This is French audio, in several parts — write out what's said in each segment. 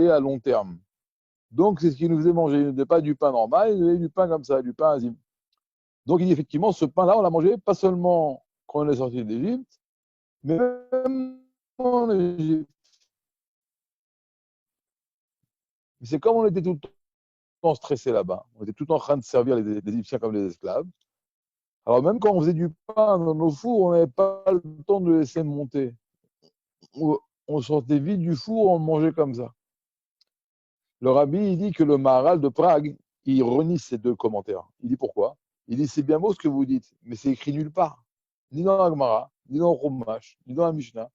à long terme. Donc, c'est ce qu'il nous faisait manger. Il n'était pas du pain normal, il avait du pain comme ça, du pain azim. Donc, il dit effectivement, ce pain-là, on l'a mangé pas seulement quand on est sorti d'Égypte, mais même en Égypte. C'est comme on était tout le temps stressé là-bas. On était tout le temps en train de servir les Égyptiens comme des esclaves. Alors, même quand on faisait du pain dans nos fours, on n'avait pas le temps de le laisser monter. On sortait vite du four, on le mangeait comme ça. Le rabbi, il dit que le Maharal de Prague, il renie ces deux commentaires. Il dit pourquoi? Il dit c'est bien beau ce que vous dites, mais c'est écrit nulle part. Ni dans la Gemara, ni dans le Chumash, ni dans la Mishnah.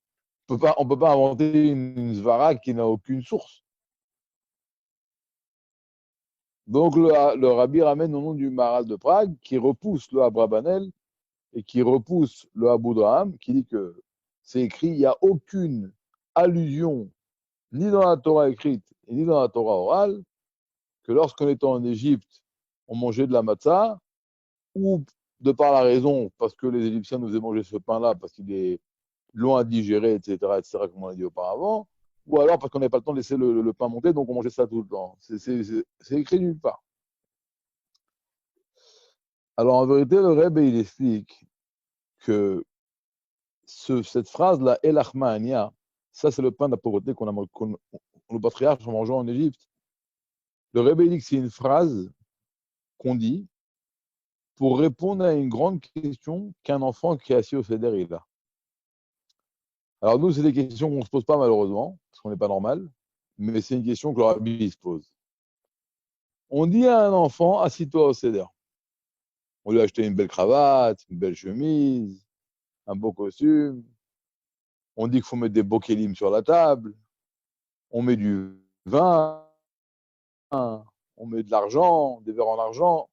On ne peut pas inventer une svara qui n'a aucune source. Donc le rabbi ramène au nom du Maharal de Prague qui repousse le Abrabanel et qui repousse le Aboudraham, qui dit que c'est écrit, il n'y a aucune allusion ni dans la Torah écrite ni dans la Torah orale que lorsqu'on était en Égypte, on mangeait de la matzah, ou de par la raison, parce que les Égyptiens nous faisaient manger ce pain-là, parce qu'il est long à digérer, etc., comme on l'a dit auparavant, ou alors parce qu'on n'avait pas le temps de laisser le pain monter, donc on mangeait ça tout le temps. C'est écrit nulle part. Alors en vérité, le Rebbe, il explique que cette phrase-là, El Achmania, ça c'est le pain de la pauvreté le patriarche en mangeant en Égypte. Le Rebbe dit que c'est une phrase qu'on dit pour répondre à une grande question qu'un enfant qui est assis au Seder il a. Alors nous, c'est des questions qu'on ne se pose pas malheureusement, parce qu'on n'est pas normal, mais c'est une question que le rabbi se pose. On dit à un enfant, assis-toi au Seder. On lui a acheté une belle cravate, une belle chemise, un beau costume. On dit qu'il faut mettre des beaux kélim sur la table. On met du vin, on met de l'argent, des verres en argent.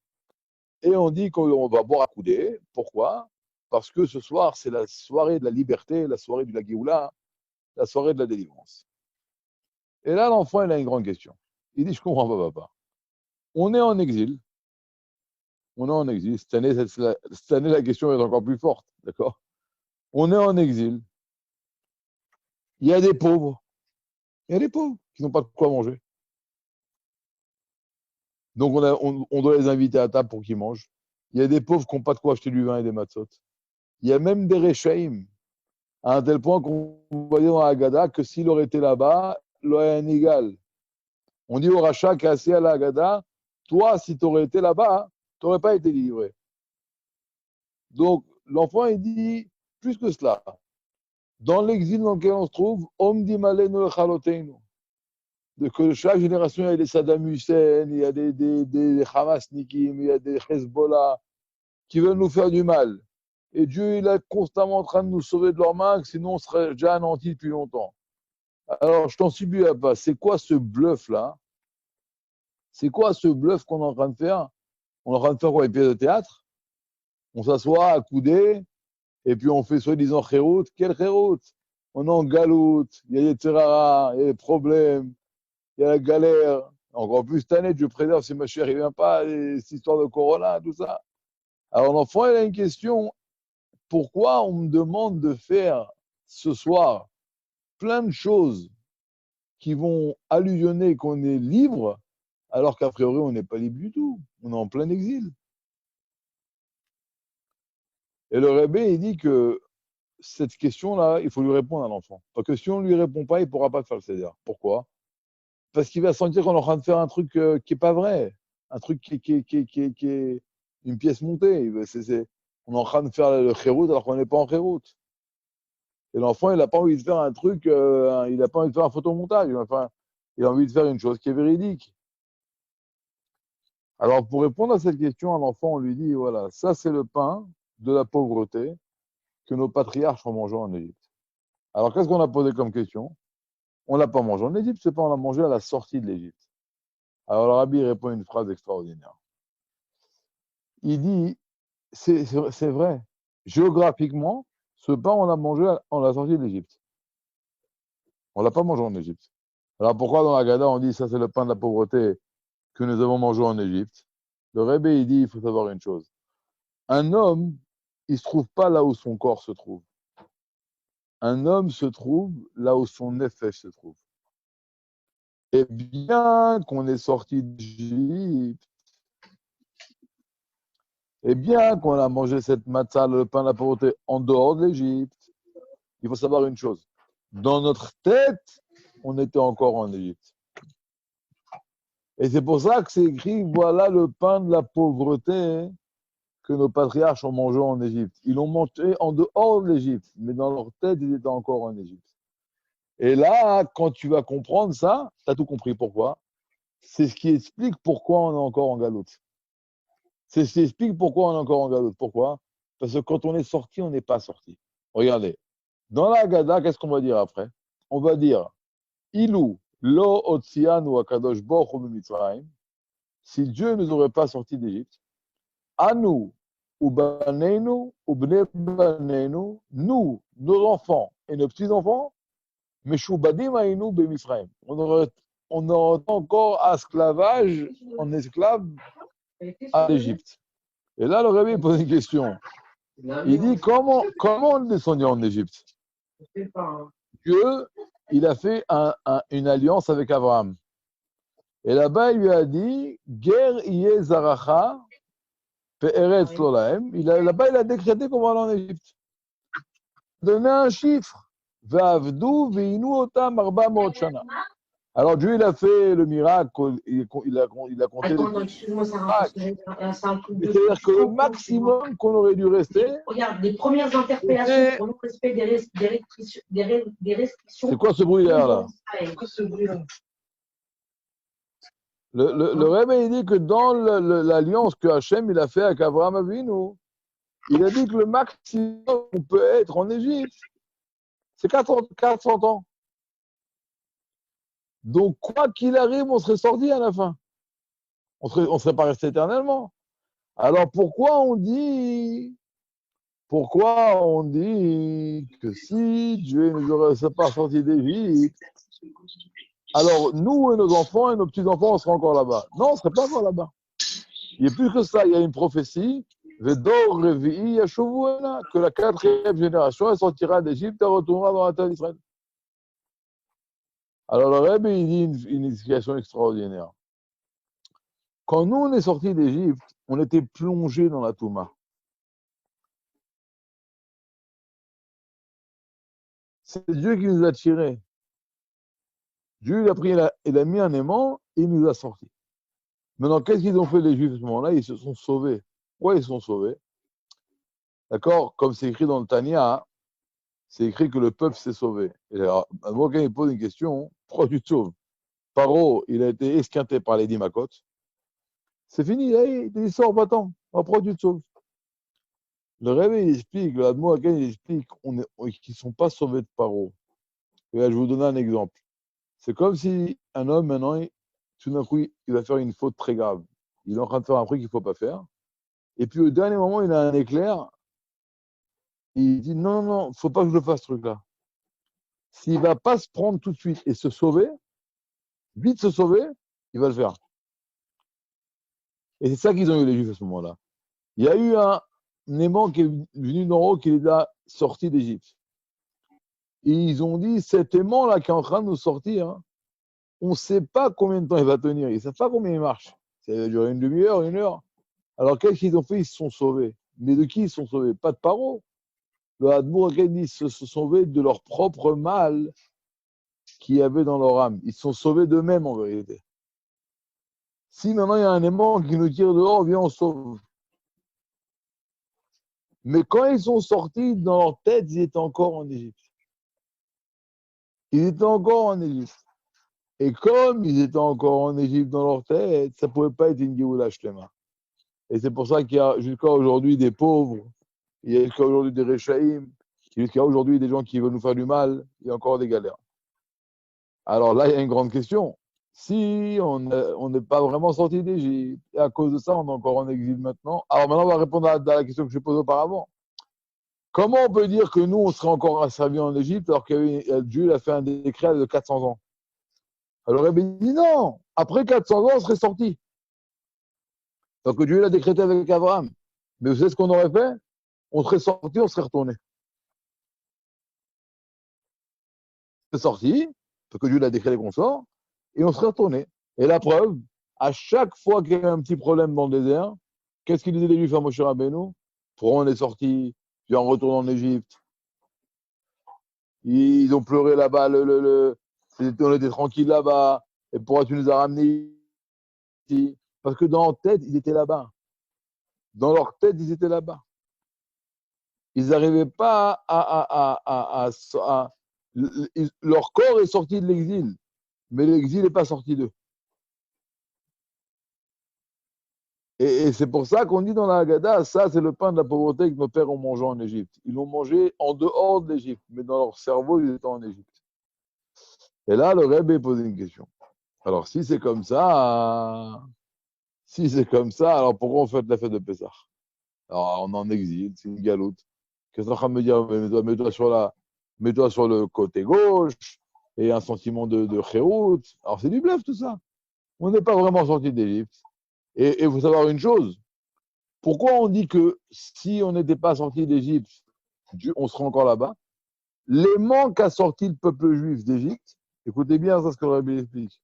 Et on dit qu'on va boire à coudée. Pourquoi? Parce que ce soir, c'est la soirée de la liberté, la soirée de la Géoula, la soirée de la délivrance. Et là, l'enfant, il a une grande question. Il dit, je comprends pas, papa. On est en exil. On est en exil. Cette année, la question est encore plus forte. D'accord? On est en exil. Il y a des pauvres. Il y a des pauvres qui n'ont pas de quoi manger. Donc, on doit les inviter à table pour qu'ils mangent. Il y a des pauvres qui n'ont pas de quoi acheter du vin et des matzot. Il y a même des Rechaim, à un tel point qu'on voyait dans la Haggadah que s'il aurait été là-bas, il aurait un égal. On dit au rachat qui est assis à la Haggadah, toi, si tu aurais été là-bas, tu n'aurais pas été livré. Donc, l'enfant, il dit plus que cela. Dans l'exil dans lequel on se trouve, Om dimalenu echaloteinu. De que chaque génération, il y a des Saddam Hussein, il y a des Hamasnikim, il y a des Hezbollah qui veulent nous faire du mal. Et Dieu, il est constamment en train de nous sauver de leurs mains, sinon on serait déjà anéantis depuis longtemps. Alors, je t'en supplie, Abba, c'est quoi ce bluff-là? C'est quoi ce bluff qu'on est en train de faire? On est en train de faire quoi, une pièce de théâtre? On s'assoit à couder, et puis on fait soi-disant chéroute. Quel chéroute? On est en galoute, il y a des terraras, il y a des problèmes, il y a la galère. Encore plus cette année, Dieu préserve si ma chère, il ne vient pas, cette histoire de Corona, tout ça. Alors l'enfant, il a une question. Pourquoi on me demande de faire ce soir plein de choses qui vont allusionner qu'on est libre, alors qu'a priori, on n'est pas libre du tout. On est en plein exil. Et le Rebbe, il dit que cette question-là, il faut lui répondre à l'enfant. Parce que si on ne lui répond pas, il ne pourra pas faire le Seder. Pourquoi? Parce qu'il va sentir qu'on est en train de faire un truc qui n'est pas vrai. Un truc qui est une pièce montée. On est en train de faire le chéroute alors qu'on n'est pas en chéroute. Et l'enfant, il n'a pas envie de faire un truc, il n'a pas envie de faire un photomontage. Enfin, il a envie de faire une chose qui est véridique. Alors, pour répondre à cette question à l'enfant, on lui dit, voilà, ça c'est le pain de la pauvreté que nos patriarches ont mangé en Égypte. Alors, qu'est-ce qu'on a posé comme question? On ne l'a pas mangé en Égypte, c'est pas, on l'a mangé à la sortie de l'Égypte. Alors, le rabbi répond une phrase extraordinaire. Il dit, c'est vrai, géographiquement, ce pain, on l'a mangé à la sortie de l'Égypte. On ne l'a pas mangé en Égypte. Alors, pourquoi dans la Haggadah, on dit, ça c'est le pain de la pauvreté que nous avons mangé en Égypte? Le rabbi, il dit, il faut savoir une chose. Un homme, il ne se trouve pas là où son corps se trouve. Un homme se trouve là où son nefesh se trouve. Et bien qu'on est sorti d'Égypte, et bien qu'on a mangé cette matzah, le pain de la pauvreté, en dehors de l'Égypte, il faut savoir une chose. Dans notre tête, on était encore en Égypte. Et c'est pour ça que c'est écrit, voilà le pain de la pauvreté que nos patriarches ont mangé en Égypte. Ils l'ont mangé en dehors de l'Égypte, mais dans leur tête, ils étaient encore en Égypte. Et là, quand tu vas comprendre ça, tu as tout compris. Pourquoi? C'est ce qui explique pourquoi on est encore en galoute. C'est ce qui explique pourquoi on est encore en galoute. Pourquoi? Parce que quand on est sorti, on n'est pas sorti. Regardez. Dans la Haggadah, qu'est-ce qu'on va dire après? On va dire Ilou, lo otzianu akadosh baruch hu mitzrayim. Si Dieu ne nous aurait pas sortis d'Égypte, Anu, ubaneinu, ubne baneinu, nous, nos enfants et nos petits-enfants, meshubadim ainu bemisraim. On aurait encore esclavage, en esclave à l'Égypte. Et là, le Rabbi pose une question. Il dit comment on est descendu en Égypte? Dieu, il a fait une alliance avec Abraham. Et là-bas, il lui a dit Ger iye zaracha pe'eretz lo lahem. Là-bas, il a décrété qu'on va aller en Égypte. Donner un chiffre. Ve'avdu ve'inu otam arba mot shana. Alors Dieu, il a fait le miracle, il a compté Attends, non, excuse-moi, Sarah, c'est un truc de... C'est-à-dire que le maximum qu'on aurait dû rester... Regarde, les premières interpellations pour non-respect des restrictions... C'est quoi ce bruit-là, là? C'est quoi ce bruit-là? Le Rebbe, il dit que dans l'alliance que Hachem il a fait avec Abraham Avinu, il a dit que le maximum qu'on peut être en Égypte, c'est 400 ans. Donc, quoi qu'il arrive, on serait sorti à la fin. On serait pas resté éternellement. Alors, pourquoi on dit que si Dieu ne nous aurait pas sorti d'Égypte, alors nous et nos enfants et nos petits-enfants, on sera encore là-bas? Non, on ne serait pas encore là-bas. Il y a plus que ça, il y a une prophétie, Vedor Revi'i Yashuvuena, que la 4e génération, elle sortira d'Égypte et retournera dans la terre d'Israël. Alors le Rebbe, il dit une explication extraordinaire. Quand nous, on est sortis d'Égypte, on était plongés dans la Touma. C'est Dieu qui nous a tirés. Dieu, il a mis un aimant et il nous a sortis. Maintenant, qu'est-ce qu'ils ont fait les Juifs à ce moment-là? Ils se sont sauvés. Pourquoi ils se sont sauvés? D'accord? Comme c'est écrit dans le Tanya, c'est écrit que le peuple s'est sauvé. Et alors, moi, quand il pose une question, pourquoi tu te sauves? Paro, il a été esquinté par les Dimakot. C'est fini, il sort, va-t'en. Pourquoi tu te sauves? Le Rebbe, il explique, le Admo il explique qu'ils ne sont pas sauvés de Paro. Et là, je vais vous donner un exemple. C'est comme si un homme, maintenant, tout d'un coup, il va faire une faute très grave. Il est en train de faire un truc qu'il ne faut pas faire. Et puis, au dernier moment, il a un éclair. Il dit non, il ne faut pas que je le fasse, ce truc-là. S'il ne va pas se prendre tout de suite et se sauver, vite se sauver, il va le faire. Et c'est ça qu'ils ont eu les Juifs à ce moment-là. Il y a eu un aimant qui est venu d'en haut, qui les a sortis d'Égypte. Et ils ont dit, cet aimant-là qui est en train de nous sortir, on ne sait pas combien de temps il va tenir. Ils ne savent pas combien il marche. Ça va durer une demi-heure, une heure. Alors, qu'est-ce qu'ils ont fait? Ils se sont sauvés. Mais de qui ils se sont sauvés? Pas de Paro. Le Hadmour dit ils se sont sauvés de leur propre mal qu'il y avait dans leur âme. Ils se sont sauvés d'eux-mêmes, en vérité. Si maintenant il y a un aimant qui nous tire dehors, viens, on sauve. Mais quand ils sont sortis, dans leur tête, ils étaient encore en Égypte. Ils étaient encore en Égypte. Et comme ils étaient encore en Égypte dans leur tête, ça ne pouvait pas être une Géoula Shlema. Et c'est pour ça qu'il y a jusqu'à aujourd'hui des pauvres, il y a jusqu'à aujourd'hui des Réchaïm, jusqu'à aujourd'hui des gens qui veulent nous faire du mal, il y a encore des galères. Alors là, il y a une grande question. Si on n'est pas vraiment sorti d'Égypte, et à cause de ça, on est encore en exil maintenant. Alors maintenant, on va répondre à la question que je pose auparavant. Comment on peut dire que nous, on serait encore asservis en Égypte alors que Dieu a fait un décret de 400 ans? Alors il dit non, après 400 ans, on serait sorti. Donc Dieu l'a décrété avec Abraham. Mais vous savez ce qu'on aurait fait? On serait sorti, on serait retourné. On serait sorti, parce que Dieu l'a décrété qu'on sort, et on serait retourné. Et la preuve, à chaque fois qu'il y avait un petit problème dans le désert, qu'est-ce qu'ils disaient les Juifs à Moshe Rabbeinu? Pourquoi on est sorti, puis on retourne en Égypte? Ils ont pleuré là-bas, on était tranquille là-bas, et pourquoi tu nous as ramenés ici? Parce que dans leur tête, ils étaient là-bas. Dans leur tête, ils étaient là-bas. Ils n'arrivaient pas leur corps est sorti de l'exil, mais l'exil n'est pas sorti d'eux. Et c'est pour ça qu'on dit dans la Haggadah, ça c'est le pain de la pauvreté que nos pères ont mangé en Égypte. Ils l'ont mangé en dehors de l'Égypte, mais dans leur cerveau, ils étaient en Égypte. Et là, le Rebbe posé une question. Alors, si c'est comme ça, alors pourquoi on fait la fête de Pessah? Alors, on est en exil, c'est une galoute. Qu'est-ce qu'on va me dire? Mets-toi sur le côté gauche, et un sentiment de chérout. Alors, c'est du bluff tout ça. On n'est pas vraiment sorti d'Égypte. Et il faut savoir une chose. Pourquoi on dit que si on n'était pas sorti d'Égypte, on serait encore là-bas? L'aimant qu'a sorti le peuple juif d'Égypte, écoutez bien ça, ce que le Rabbi explique.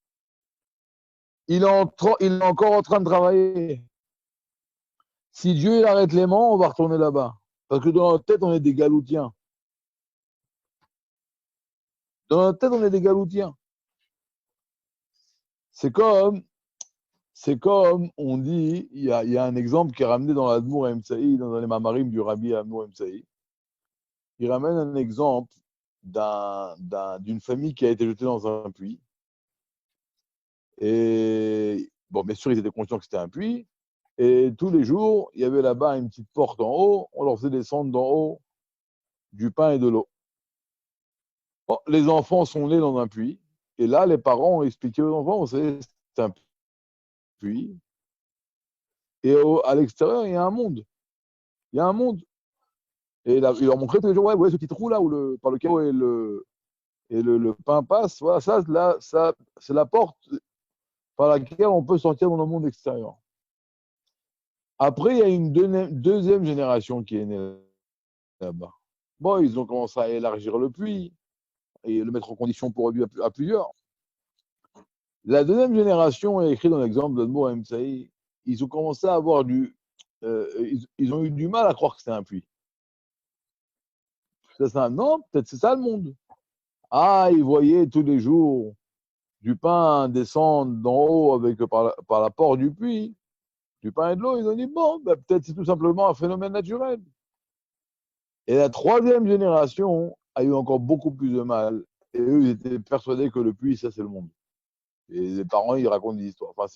Il est encore en train de travailler. Si Dieu il arrête l'aimant, on va retourner là-bas. Parce que dans notre tête, on est des galoutiens. Dans notre tête, on est des galoutiens. C'est comme on dit, il y a un exemple qui est ramené dans l'Admour Emsaï, dans les Mamarim du Rabbi Admour Emsaï. Il ramène un exemple d'une famille qui a été jetée dans un puits. Et bon, bien sûr, ils étaient conscients que c'était un puits. Et tous les jours, il y avait là-bas une petite porte en haut. On leur faisait descendre d'en haut du pain et de l'eau. Bon, les enfants sont nés dans un puits. Et là, les parents ont expliqué aux enfants, vous savez, c'est un puits. Et à l'extérieur, il y a un monde. Il y a un monde. Et là, il leur montrait tous les jours, ouais, ce petit trou là par lequel le pain passe. Voilà, ça, c'est la porte par laquelle on peut sortir dans le monde extérieur. Après, il y a une deuxième génération qui est née là-bas. Bon, ils ont commencé à élargir le puits et le mettre en condition pour vivre à plusieurs. La deuxième génération est écrite dans l'exemple de Mour Msaï. Ils ont commencé à avoir ils ont eu du mal à croire que c'était un puits. Non, peut-être c'est ça le monde. Ah, ils voyaient tous les jours du pain descendre d'en haut par la porte du puits, du pain et de l'eau. Ils ont dit, bon, ben, peut-être c'est tout simplement un phénomène naturel. Et la troisième génération a eu encore beaucoup plus de mal. Et eux, ils étaient persuadés que le puits, ça, c'est le monde. Et les parents, ils racontent des histoires. Enfin,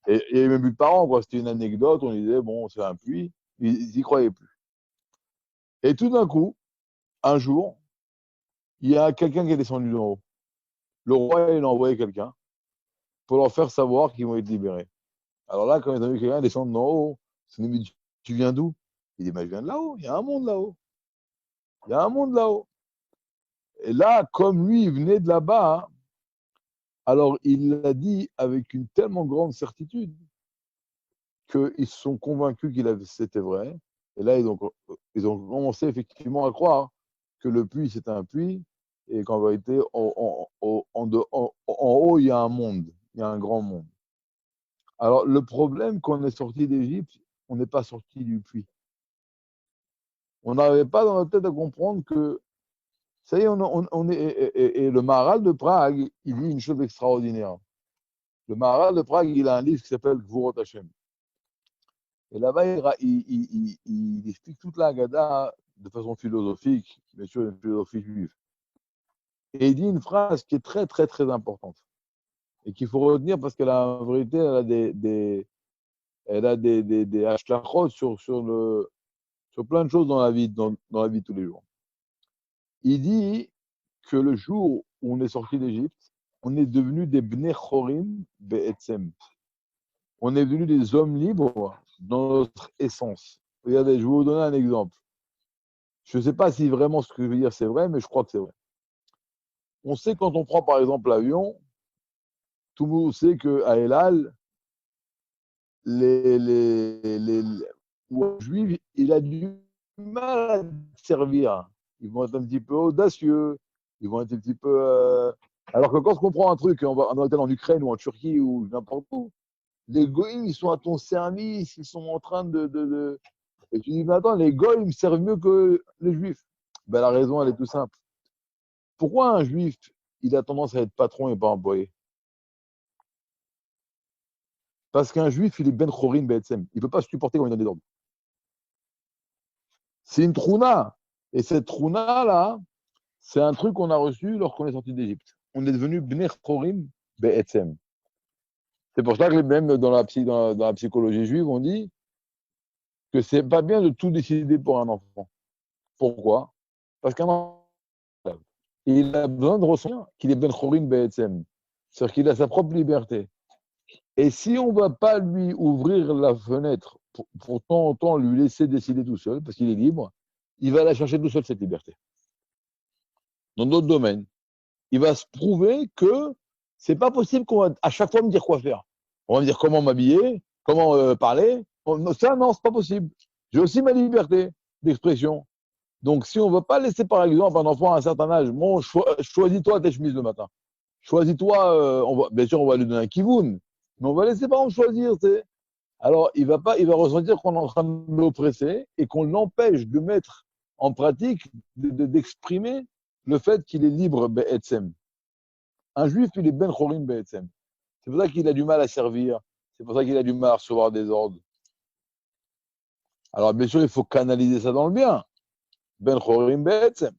et il n'y avait même plus de parents, quoi. C'était une anecdote. On disait, bon, c'est un puits. Ils n'y croyaient plus. Et tout d'un coup, un jour, il y a quelqu'un qui est descendu d'en haut. Le roi, il a envoyé quelqu'un pour leur faire savoir qu'ils vont être libérés. Alors là, quand ils ont vu quelqu'un descendre d'en haut, ils ont dit, tu viens d'où? Il dit, je viens de là-haut. Il y a un monde là-haut. Il y a un monde là-haut. Et là, comme lui, il venait de là-bas, alors il l'a dit avec une tellement grande certitude qu'ils se sont convaincus c'était vrai. Et là, ils ont commencé effectivement à croire que le puits, c'est un puits, et qu'en vérité, en haut, il y a un monde, il y a un grand monde. Alors, le problème, quand on est sorti d'Égypte, on n'est pas sorti du puits. On n'arrivait pas dans notre tête à comprendre que, ça y est, on est. Et le Maharal de Prague, il dit une chose extraordinaire. Le Maharal de Prague, il a un livre qui s'appelle Gvurot Hashem. Et là-bas, il explique toute la Haggadah de façon philosophique, bien sûr, une philosophie juive. Et il dit une phrase qui est très, très, très importante. Et qu'il faut retenir parce qu'elle a, en vérité, elle a des hashlachot sur plein de choses dans la vie de tous les jours. Il dit que le jour où on est sorti d'Égypte, on est devenu des bnei chorim be'etzem. On est devenu des hommes libres dans notre essence. Regardez, je vais vous donner un exemple. Je ne sais pas si vraiment ce que je veux dire c'est vrai, mais je crois que c'est vrai. On sait quand on prend par exemple l'avion, tout le monde sait qu'à El Al, les juifs, il a du mal à servir. Ils vont être un petit peu audacieux, ils vont être un petit peu Alors que quand on prend un truc, on va en Ukraine ou en Turquie ou n'importe où, les goïms, ils sont à ton service, ils sont en train de... Et tu dis, mais attends, les goïms me servent mieux que les juifs. Ben, la raison, elle est tout simple. Pourquoi un juif, il a tendance à être patron et pas employé? Parce qu'un juif, il est ben chorin be'etzem. Il ne peut pas supporter quand il donne des ordres. C'est une trouna. Et cette trouna-là, c'est un truc qu'on a reçu lorsqu'on est sorti d'Égypte. On est devenu bnei chorin be'etzem. C'est pour ça que même dans la psychologie juive, on dit que c'est pas bien de tout décider pour un enfant. Pourquoi? Parce qu'un enfant, il a besoin de ressentir qu'il est ben chorin be'etzem. C'est-à-dire qu'il a sa propre liberté. Et si on ne va pas lui ouvrir la fenêtre pour temps en temps lui laisser décider tout seul, parce qu'il est libre, il va la chercher tout seul, cette liberté. Dans d'autres domaines, il va se prouver que c'est pas possible qu'on va à chaque fois me dire quoi faire. On va me dire comment m'habiller, comment parler. Ça, non, c'est pas possible. J'ai aussi ma liberté d'expression. Donc, si on ne veut pas laisser, par exemple, un enfant à un certain âge, bon, choisis-toi tes chemises le matin. Choisis-toi, bien sûr, on va lui donner un kivoun, mais on va laisser par exemple choisir. Alors, il va ressentir qu'on est en train de l'oppresser et qu'on l'empêche de mettre en pratique, d'exprimer le fait qu'il est libre, be'etzem. Un juif, il est ben chorim be'etzem. C'est pour ça qu'il a du mal à servir. C'est pour ça qu'il a du mal à recevoir des ordres. Alors, bien sûr, il faut canaliser ça dans le bien. Ben chorim be'etzem.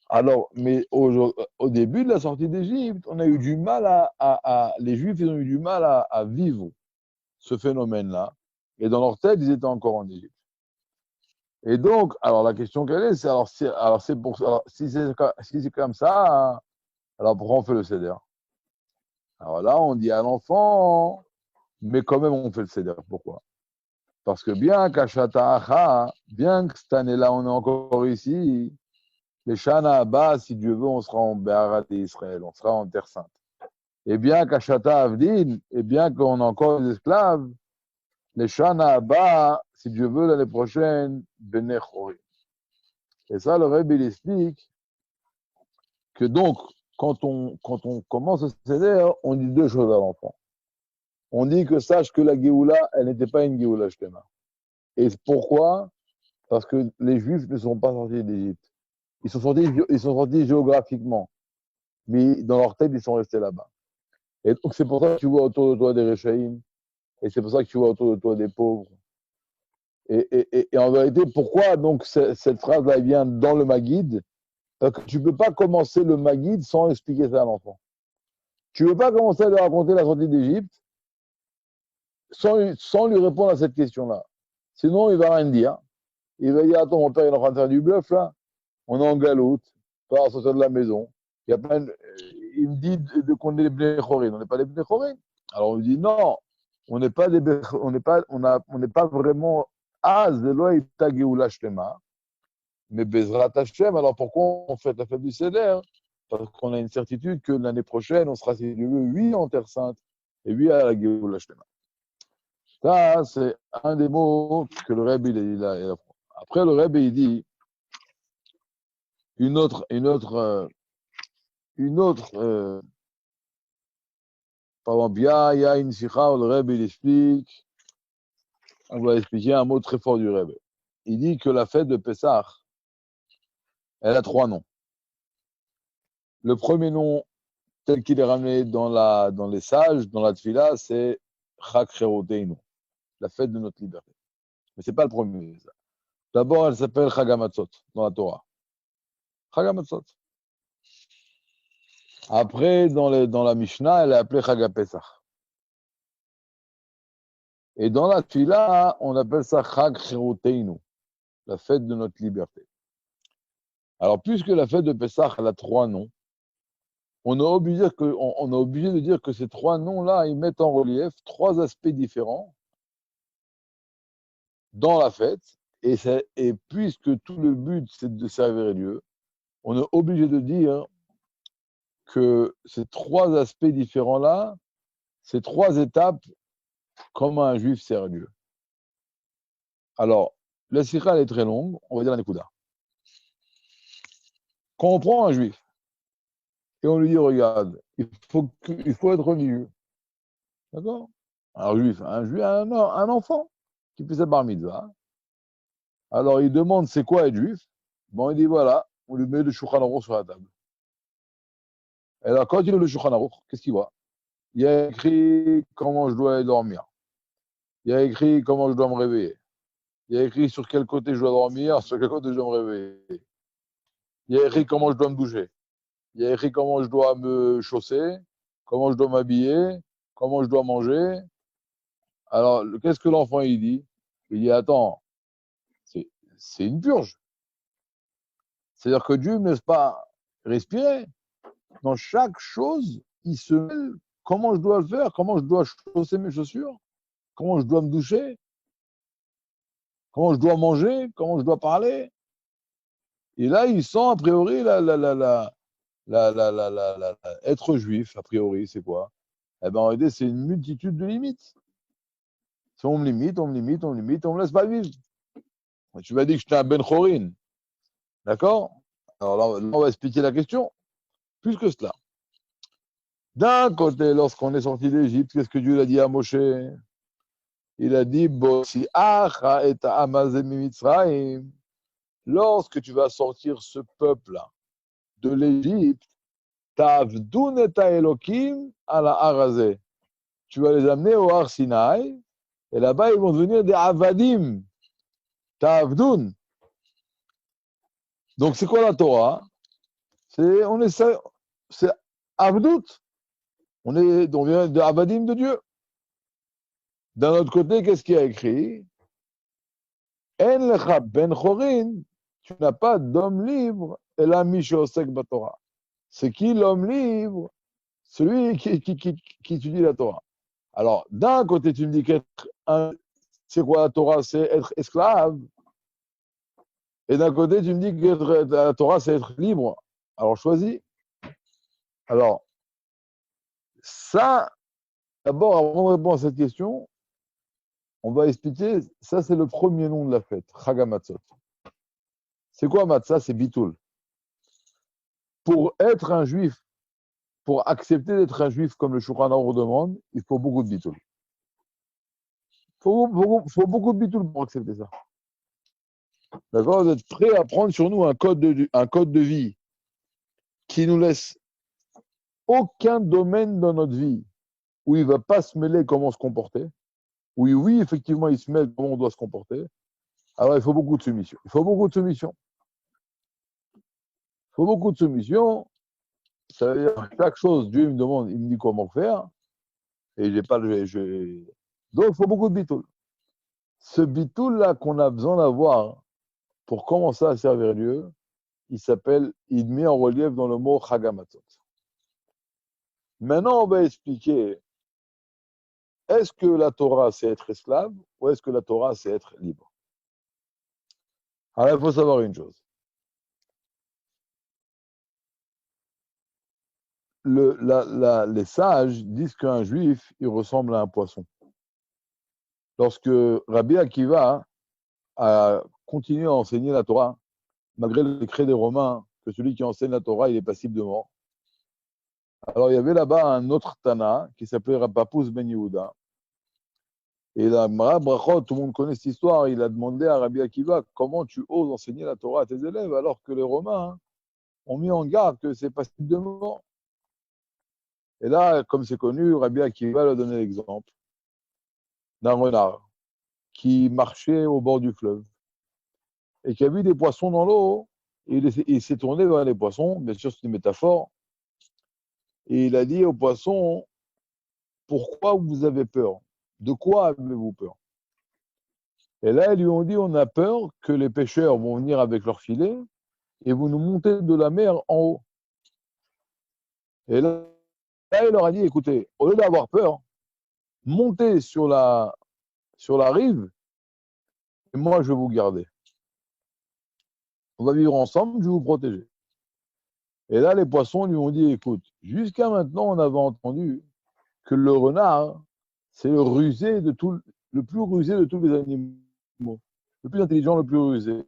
Alors, mais au début de la sortie d'Égypte, on a eu du mal les Juifs, ils ont eu du mal à vivre ce phénomène-là. Et dans leur tête, ils étaient encore en Égypte. Et donc, alors la question qu'elle est, c'est si c'est comme ça, alors pourquoi on fait le seder? Alors là, on dit à l'enfant, mais quand même on fait le seder. Pourquoi? Parce que bien bien que cette année-là, on est encore ici, les Shana Abba, si Dieu veut, on sera en Béharat d'Israël, on sera en Terre Sainte. Et bien qu'Achata Avdin, et bien qu'on a encore des esclaves, les Shana Abba, si Dieu veut, l'année prochaine, Bnei Chorim. Et ça, le Rebbe, il explique que donc, quand on commence à céder, on dit deux choses à l'enfant. On dit que sache que la Géoula, elle n'était pas une Géoula Shtema. Et pourquoi? Parce que les Juifs ne sont pas sortis d'Égypte. Ils sont sortis géographiquement, mais dans leur tête, ils sont restés là-bas. Et donc, c'est pour ça que tu vois autour de toi des Réchaïm, et c'est pour ça que tu vois autour de toi des pauvres. Et en vérité, pourquoi donc cette phrase-là vient dans le Maguide? Parce que tu ne peux pas commencer le Maguide sans expliquer ça à l'enfant. Tu ne peux pas commencer à lui raconter la sortie d'Égypte sans lui répondre à cette question-là. Sinon, il ne va rien dire. Il va dire, attends, mon père, il est en train de faire du bluff, là. On est en galoute, pas à sortir de la maison. Il me dit qu'on est les Bnei Chorin. On n'est pas les Bnei Chorin. Alors on lui dit, non, on n'est pas vraiment Zeloi ta Geoula Shlema, mais Bezrat Hashem. Alors pourquoi on fait la fête du Seder? Parce qu'on a une certitude que l'année prochaine, on sera, si Dieu veut, 8 en Terre Sainte et 8 à la Geoula Shlema. Ça, c'est un des mots que le Rebbe il a. Après, le Rebbe il dit une autre, par exemple, il y a une sikha où le Rebbe il explique, on va expliquer un mot très fort du Rebbe. Il dit que la fête de Pessah, elle a 3 noms. Le premier nom, tel qu'il est ramené dans les sages, dans la Tfila, c'est Chak Cheroteinu, la fête de notre liberté. Mais ce n'est pas le premier. D'abord, elle s'appelle Chag HaMatzot dans la Torah. Chag HaMatzot. Après, dans la Mishnah, elle est appelée Chag HaPesach. Et dans la Tfila, on appelle ça Chag Cheroteinu, la fête de notre liberté. Alors, puisque la fête de Pessah, elle a 3 noms, on est obligé de dire que ces 3 noms-là, ils mettent en relief 3 aspects différents dans la fête. Et puisque tout le but, c'est de servir Dieu, on est obligé de dire que ces 3 aspects différents-là, ces 3 étapes, comment un juif sert Dieu. Alors, la sikha, elle est très longue, on va dire la nekuda. Quand on prend un juif, et on lui dit, regarde, il faut être religieux. D'accord? Un juif, un enfant qui fait sa bar mitzvah. Alors il demande c'est quoi être juif? Bon, il dit voilà, on lui met le Shulchan Aruch sur la table. Et alors quand il ouvre le Shulchan Aruch, qu'est-ce qu'il voit? Il y a écrit comment je dois aller dormir. Il y a écrit comment je dois me réveiller. Il y a écrit sur quel côté je dois dormir, sur quel côté je dois me réveiller. Il y a écrit comment je dois me doucher. Il y a écrit comment je dois me chausser, comment je dois m'habiller, comment je dois manger. Alors, qu'est-ce que l'enfant il dit? Il dit attends, c'est une purge. C'est-à-dire que Dieu ne laisse pas respirer. Dans chaque chose, il se mêle comment je dois le faire, comment je dois chausser mes chaussures, comment je dois me doucher, comment je dois manger, comment je dois parler. Et là, il sent a priori être juif, a priori, c'est quoi? Eh bien, en réalité, c'est une multitude de limites. Si on me limite, on me limite, on me limite, on me laisse pas vivre. Tu m'as dit que j'étais un Ben Chorin. D'accord? Alors là, on va expliquer la question. Plus que cela. D'un côté, lorsqu'on est sorti d'Égypte, qu'est-ce que Dieu a dit à Moshe? Il a dit, lorsque tu vas sortir ce peuple-là de l'Égypte, Tavdun et Elohim à la Harazé. Tu vas les amener au Har Sinaï, et là-bas, ils vont devenir des Avadim. Tavdun. Donc, c'est quoi la Torah? C'est Avdout. On vient de Avadim de Dieu. D'un autre côté, qu'est-ce qu'il y a écrit? En lecha ben chorin, tu n'as pas d'homme libre, et la mishosek Torah. C'est qui l'homme libre? Celui qui étudie la Torah. Alors, d'un côté, tu me dis c'est quoi la Torah? C'est être esclave. Et d'un côté, tu me dis que la Torah, c'est être libre. Alors, choisis. Alors, ça, d'abord, avant de répondre à cette question, on va expliquer, ça c'est le premier nom de la fête, Chag HaMatzot. C'est quoi Matzah? C'est Bitoul. Pour être un juif, pour accepter d'être un juif comme le Shulchan Aruch demande, il faut beaucoup de Bitoul. Il faut beaucoup de Bitoul pour accepter ça. D'accord? Vous êtes prêts à prendre sur nous un code de vie qui nous laisse aucun domaine dans notre vie où il ne va pas se mêler comment se comporter. Oui, effectivement, il se mêle comment on doit se comporter. Alors, il faut beaucoup de soumission. Il faut beaucoup de soumission. Il faut beaucoup de soumission. Ça veut dire chaque chose, Dieu me demande, il me dit comment faire. Et j'ai pas le. Donc, il faut beaucoup de bitoul. Ce bitoul-là qu'on a besoin d'avoir pour commencer à servir Dieu, il met en relief dans le mot Chag HaMatzot. Maintenant, on va expliquer, est-ce que la Torah, c'est être esclave ou est-ce que la Torah, c'est être libre? Alors, il faut savoir une chose. Les sages disent qu'un juif, il ressemble à un poisson. Lorsque Rabbi Akiva a continué à enseigner la Torah, malgré le décret des Romains, que celui qui enseigne la Torah, il est passible de mort. Alors, il y avait là-bas un autre Tana qui s'appelait Rapapous Ben Yehuda. Et la Mara Brachot, tout le monde connaît cette histoire, il a demandé à Rabbi Akiva comment tu oses enseigner la Torah à tes élèves alors que les Romains ont mis en garde que c'est passible de mort. Et là, comme c'est connu, Rabbi Akiva a donné l'exemple d'un renard qui marchait au bord du fleuve et qui a vu des poissons dans l'eau. Et il s'est tourné vers les poissons, bien sûr c'est une métaphore, et il a dit aux poissons, pourquoi vous avez peur? De quoi avez-vous peur? Et là, ils lui ont dit, on a peur que les pêcheurs vont venir avec leurs filets et vous nous montez de la mer en haut. Et là, il leur a dit, écoutez, au lieu d'avoir peur, montez sur la rive et moi, je vais vous garder. On va vivre ensemble, je vais vous protéger. Et là, les poissons lui ont dit, écoute, jusqu'à maintenant, on avait entendu que le renard, c'est le plus rusé de tous les animaux. Le plus intelligent, le plus rusé.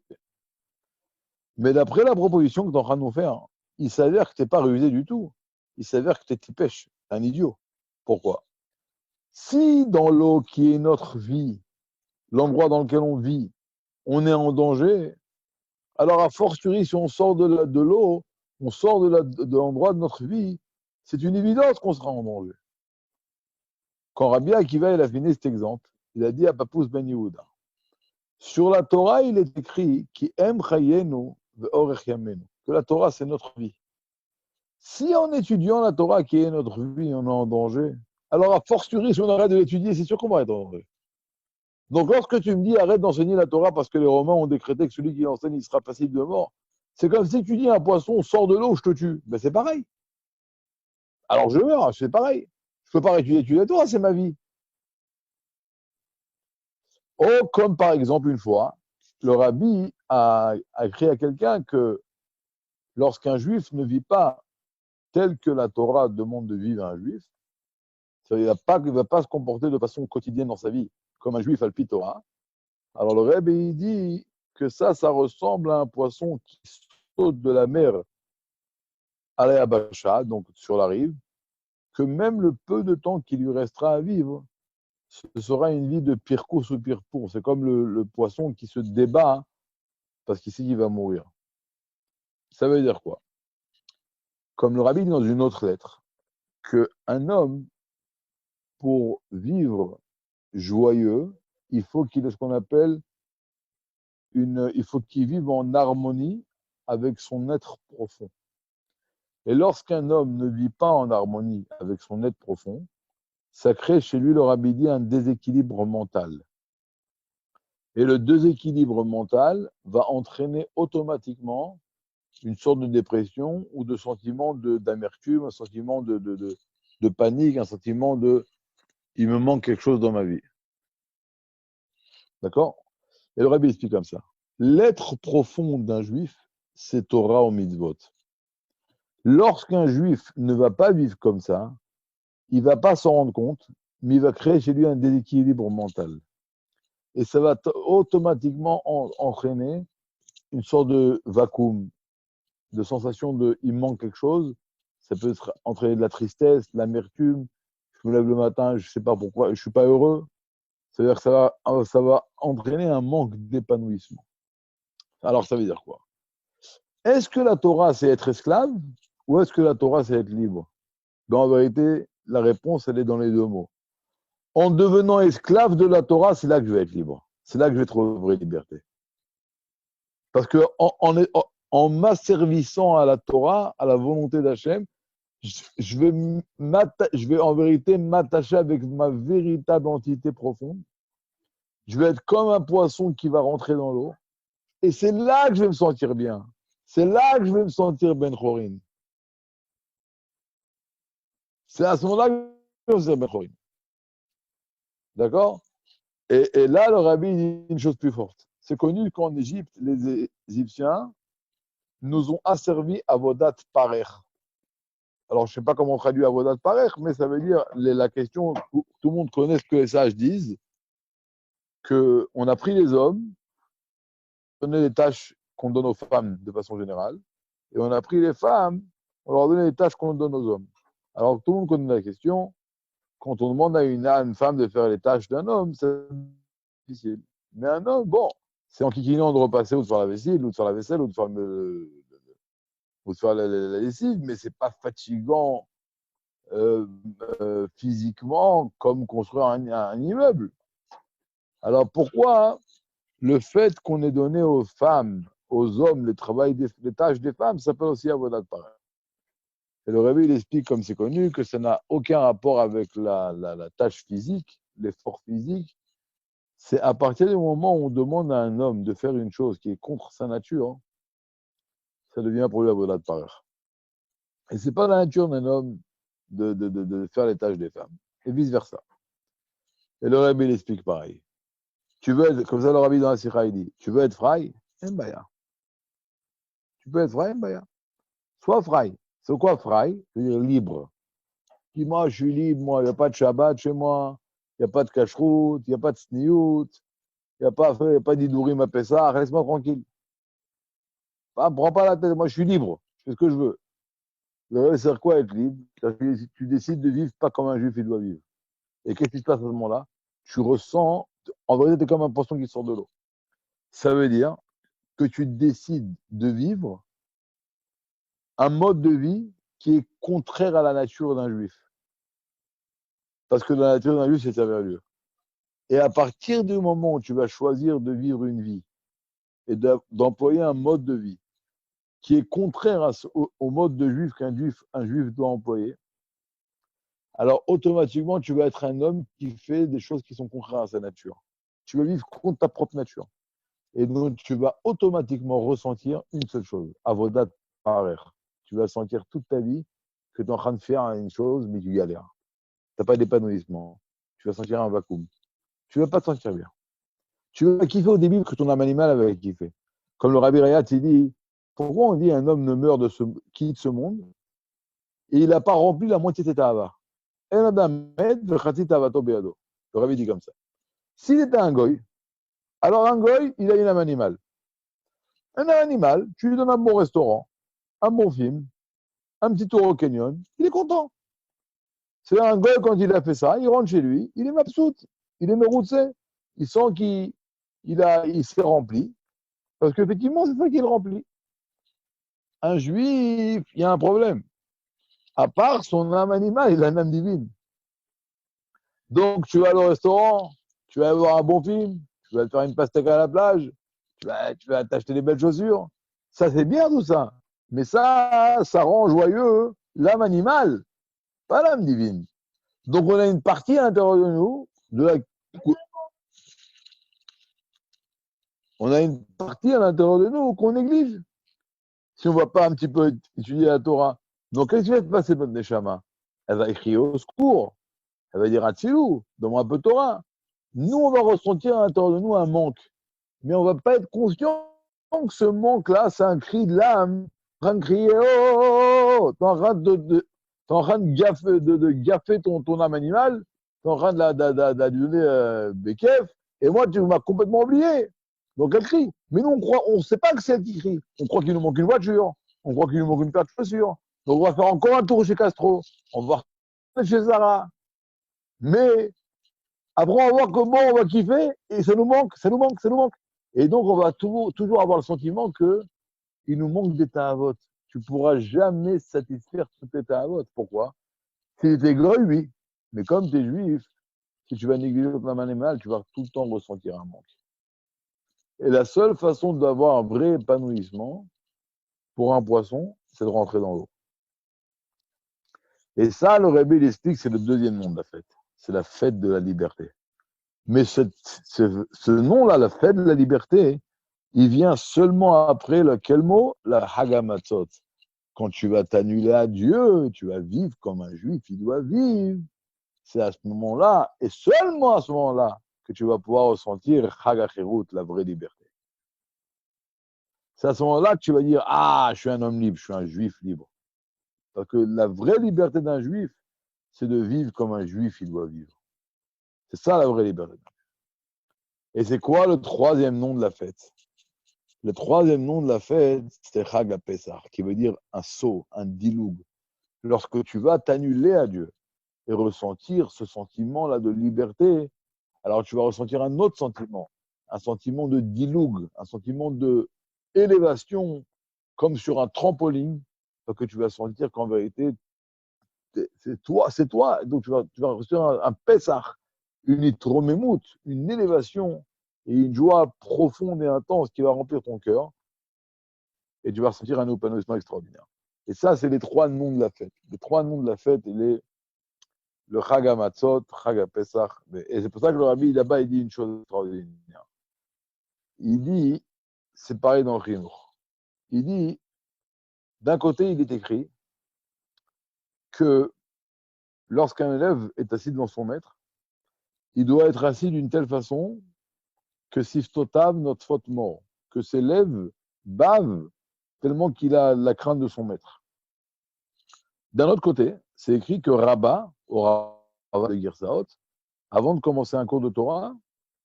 Mais d'après la proposition que tu es en train de nous faire, il s'avère que tu n'es pas rusé du tout. il s'avère que tu es tipèche, un idiot. Pourquoi? Si dans l'eau qui est notre vie, l'endroit dans lequel on vit, on est en danger, alors a fortiori, si on sort de l'eau, on sort de l'endroit de notre vie, c'est une évidence qu'on sera en danger. Quand Rabbi Akiva il a fini cet exemple, il a dit à Papous Ben Yehuda, sur la Torah, il est écrit qui aime chayenu ve'orech yamenu, que la Torah, c'est notre vie. Si en étudiant la Torah qui est notre vie, on est en danger, alors a fortiori, si on arrête de l'étudier, c'est sûr qu'on va être en danger. Donc lorsque tu me dis arrête d'enseigner la Torah parce que les Romains ont décrété que celui qui enseigne, il sera passible de mort, c'est comme si tu dis à un poisson, sors de l'eau, je te tue. Ben c'est pareil. Alors je meurs, c'est pareil. Je ne peux pas étudier la Torah, c'est ma vie. Oh, comme par exemple une fois, le rabbi a écrit à quelqu'un que lorsqu'un juif ne vit pas tel que la Torah demande de vivre à un juif, il ne va pas se comporter de façon quotidienne dans sa vie, comme un juif alpi Torah. Alors le rabbi il dit que ça ressemble à un poisson qui saute de la mer à la Yabasha, donc sur la rive, que même le peu de temps qui lui restera à vivre, ce sera une vie de pirkous ou pirpour. C'est comme le poisson qui se débat parce qu'il sait qu'il va mourir. Ça veut dire quoi? Comme le rabbi dit dans une autre lettre, qu'un homme, pour vivre joyeux, il faut qu'il ait ce qu'on appelle il faut qu'il vive en harmonie avec son être profond. Et lorsqu'un homme ne vit pas en harmonie avec son être profond, ça crée chez lui, le rabbi dit, un déséquilibre mental. Et le déséquilibre mental va entraîner automatiquement une sorte de dépression ou de sentiment d'amertume, un sentiment de panique, un sentiment de « il me manque quelque chose dans ma vie ». D'accord? Et le rabbi explique comme ça. L'être profond d'un juif, c'est Torah ou mitzvot. Lorsqu'un juif ne va pas vivre comme ça, il ne va pas s'en rendre compte, mais il va créer chez lui un déséquilibre mental. Et ça va automatiquement entraîner une sorte de vacuum, de sensation de il manque quelque chose. Ça peut entraîner de la tristesse, de l'amertume. Je me lève le matin, je ne sais pas pourquoi, je ne suis pas heureux. C'est-à-dire que ça va entraîner un manque d'épanouissement. Alors ça veut dire quoi? Est-ce que la Torah, c'est être esclave ou est-ce que la Torah, c'est être libre? En vérité, la réponse, elle est dans les deux mots. En devenant esclave de la Torah, c'est là que je vais être libre. C'est là que je vais trouver vraie liberté. Parce que en m'asservissant à la Torah, à la volonté d'Hachem, je vais en vérité m'attacher avec ma véritable entité profonde. Je vais être comme un poisson qui va rentrer dans l'eau. Et c'est là que je vais me sentir bien. C'est là que je vais me sentir Ben Chorin. C'est à ce moment-là que je vais me sentir Ben Chorin. D'accord? Et là, le rabbi dit une chose plus forte. C'est connu qu'en Égypte, les Égyptiens nous ont asservi à Avodat Parer. Alors, je ne sais pas comment on traduit Avodat Parer, mais ça veut dire la question, tout le monde connaît ce que les sages disent, qu'on a pris les hommes, donné les tâches qu'on donne aux femmes de façon générale, et on a pris les femmes, on leur donne les tâches qu'on donne aux hommes. Alors, tout le monde connaît la question. Quand on demande à une femme de faire les tâches d'un homme, c'est difficile. Mais un homme, bon, c'est en kikinant de repasser ou de faire la vaisselle, ou de faire la vaisselle, ou de faire la lessive, mais c'est pas fatigant physiquement comme construire un immeuble. Alors pourquoi le fait qu'on ait donné aux femmes, aux hommes, les tâches des femmes, ça peut aussi avodat pareil. Et le rabbi, il explique, comme c'est connu, que ça n'a aucun rapport avec la tâche physique, l'effort physique. C'est à partir du moment où on demande à un homme de faire une chose qui est contre sa nature, ça devient pour lui avodat pareil. Et ce n'est pas la nature d'un homme de faire les tâches des femmes. Et vice-versa. Et le rabbi, il explique pareil. Tu veux être, comme ça le rabbi dans la Sikha, il dit, tu veux être frai, mbaya. Tu peux être frai, mbaya. Sois frai. C'est quoi frai? C'est-à-dire libre. Dis, moi, je suis libre, moi, il n'y a pas de Shabbat chez moi, il n'y a pas de kashrut, il n'y a pas de sniout, il n'y a pas d'idourim à Pessah, laisse-moi tranquille. Prends pas la tête, moi, je suis libre, je fais ce que je veux. Le rêve, c'est quoi être libre? Tu décides de vivre pas comme un juif, il doit vivre. Et qu'est-ce qui se passe à ce moment-là? Tu ressens, en vérité, tu es comme un poisson qui sort de l'eau. Ça veut dire que tu décides de vivre un mode de vie qui est contraire à la nature d'un juif. Parce que la nature d'un juif, c'est servir Dieu. Et à partir du moment où tu vas choisir de vivre une vie et d'employer un mode de vie qui est contraire au mode de juif qu'un juif doit employer, alors automatiquement, tu vas être un homme qui fait des choses qui sont contraires à sa nature. Tu vas vivre contre ta propre nature. Et donc, tu vas automatiquement ressentir une seule chose, avodat parer. Tu vas sentir toute ta vie que tu es en train de faire une chose, mais tu galères. Tu n'as pas d'épanouissement. Tu vas sentir un vacuum. Tu ne vas pas te sentir bien. Tu vas kiffer au début que ton âme animale avait kiffé. Comme le Rabbi Rayat, il dit, pourquoi on dit un homme ne meurt quitte ce monde et il n'a pas rempli la moitié de ses tava. Le Rabbi dit comme ça. S'il était un goy, alors un goy, il a une âme animale. Un âme animale, tu lui donnes un bon restaurant, un bon film, un petit tour au canyon, il est content. C'est un goy, quand il a fait ça, il rentre chez lui, il est mabsout, il est meroutsé, il sent il s'est rempli, parce qu'effectivement, c'est ça qui le remplit. Un juif, il y a un problème. À part son âme animale, il a une âme divine. Donc, tu vas au restaurant, tu vas voir un bon film, tu vas te faire une pastèque à la plage, tu vas t'acheter des belles chaussures. Ça, c'est bien tout ça. Mais ça rend joyeux l'âme animale, pas l'âme divine. Donc, on a une partie à l'intérieur de nous, on a une partie à l'intérieur de nous qu'on néglige. Si on ne va pas un petit peu étudier la Torah. Donc, qu'est-ce qui va se passer, notre Neshama? Elle va écrire au secours. Elle va dire Atzilou, donne-moi un peu de Torah. Nous, on va ressentir à l'intérieur de nous un manque. Mais on ne va pas être conscient que ce manque-là, c'est un cri de l'âme. Tu es en train de crier, oh, tu es en train de gaffer ton âme animale. Tu es en train de la donner Bekef. Et moi, tu m'as complètement oublié. Donc elle crie. Mais nous, on ne sait pas que c'est elle qui crie. On croit qu'il nous manque une voiture. On croit qu'il nous manque une paire de chaussures. Donc on va faire encore un tour chez Castro. On va retourner chez Zara. Mais après, on va voir comment on va kiffer et ça nous manque, ça nous manque, ça nous manque. Et donc, on va toujours avoir le sentiment qu'il nous manque des ta'avot. Tu ne pourras jamais satisfaire tous tes ta'avot. Pourquoi? Si tu es goy, oui. Mais comme tu es juif, si tu vas négliger ton âme animale, tu vas tout le temps ressentir un manque. Et la seule façon d'avoir un vrai épanouissement pour un poisson, c'est de rentrer dans l'eau. Et ça, le Rebbe, il explique, c'est le deuxième nom de la fête. C'est la fête de la liberté. Mais ce nom-là, la fête de la liberté, il vient seulement après quel mot? La Hagamatzot. Quand tu vas t'annuler à Dieu, tu vas vivre comme un juif, il doit vivre. C'est à ce moment-là, et seulement à ce moment-là, que tu vas pouvoir ressentir Hagachirut, la vraie liberté. C'est à ce moment-là que tu vas dire, ah, je suis un homme libre, je suis un juif libre. Parce que la vraie liberté d'un juif, c'est de vivre comme un juif, il doit vivre. C'est ça la vraie liberté. Et c'est quoi le troisième nom de la fête? Le troisième nom de la fête, c'est Chag HaPesach, qui veut dire un saut, un diloug. Lorsque tu vas t'annuler à Dieu et ressentir ce sentiment-là de liberté, alors tu vas ressentir un autre sentiment, un sentiment de diloug, un sentiment de élévation, comme sur un trampoline, parce que tu vas sentir qu'en vérité, c'est toi. Donc tu vas ressentir un Pesach, une itromémout, une élévation et une joie profonde et intense qui va remplir ton cœur. Et tu vas ressentir un épanouissement extraordinaire. Et ça, c'est les trois noms de la fête. Les trois noms de la fête, le Chag HaMatzot, Chag HaPesach. Et c'est pour ça que le Rabbi, là-bas, il dit une chose extraordinaire. Il dit, c'est pareil dans le Chinour. Il dit, d'un côté, il est écrit que lorsqu'un élève est assis devant son maître, il doit être assis d'une telle façon que Siftotav, notre faute mort, que ses lèvres bavent tellement qu'il a la crainte de son maître. D'un autre côté, c'est écrit que Rabat, au Rabat de Girsaot, avant de commencer un cours de Torah,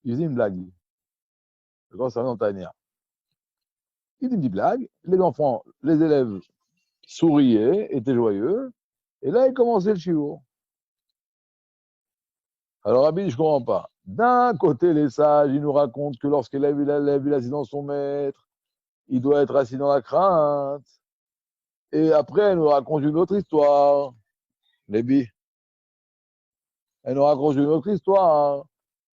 il faisait une blague. Le grand savant Tania. Il dit une petite blague, les enfants, les élèves souriait, était joyeux. Et là, il commençait le shiur. Alors, Rabbi, je ne comprends pas. D'un côté, les sages, ils nous racontent que lorsqu'il a vu assis dans son maître, il doit être assis dans la crainte. Et après, elle nous raconte une autre histoire. Lébi, elle nous raconte une autre histoire.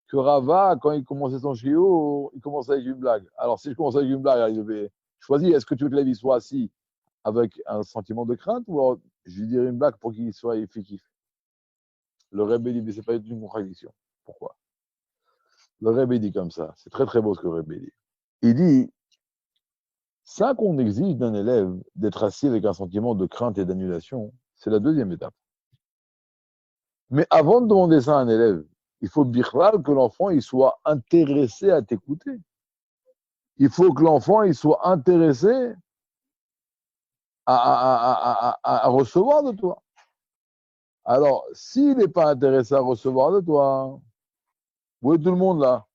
Que Rava, quand il commençait son shiur, il commençait avec une blague. Alors, si je commençais avec une blague, il devait choisir, est-ce que tu veux que la vie soit assis avec un sentiment de crainte ou alors, je lui dirais une blague pour qu'il soit effectif. Le Rebbe dit, mais ce n'est pas une contradiction. Pourquoi? Le Rebbe dit comme ça. C'est très très beau ce que le Rebbe dit. Il dit, ça qu'on exige d'un élève d'être assis avec un sentiment de crainte et d'annulation, c'est la deuxième étape. Mais avant de demander ça à un élève, il faut birral que l'enfant il soit intéressé à t'écouter. Il faut que l'enfant il soit intéressé à recevoir de toi. Alors, s'il n'est pas intéressé à recevoir de toi, où est tout le monde là?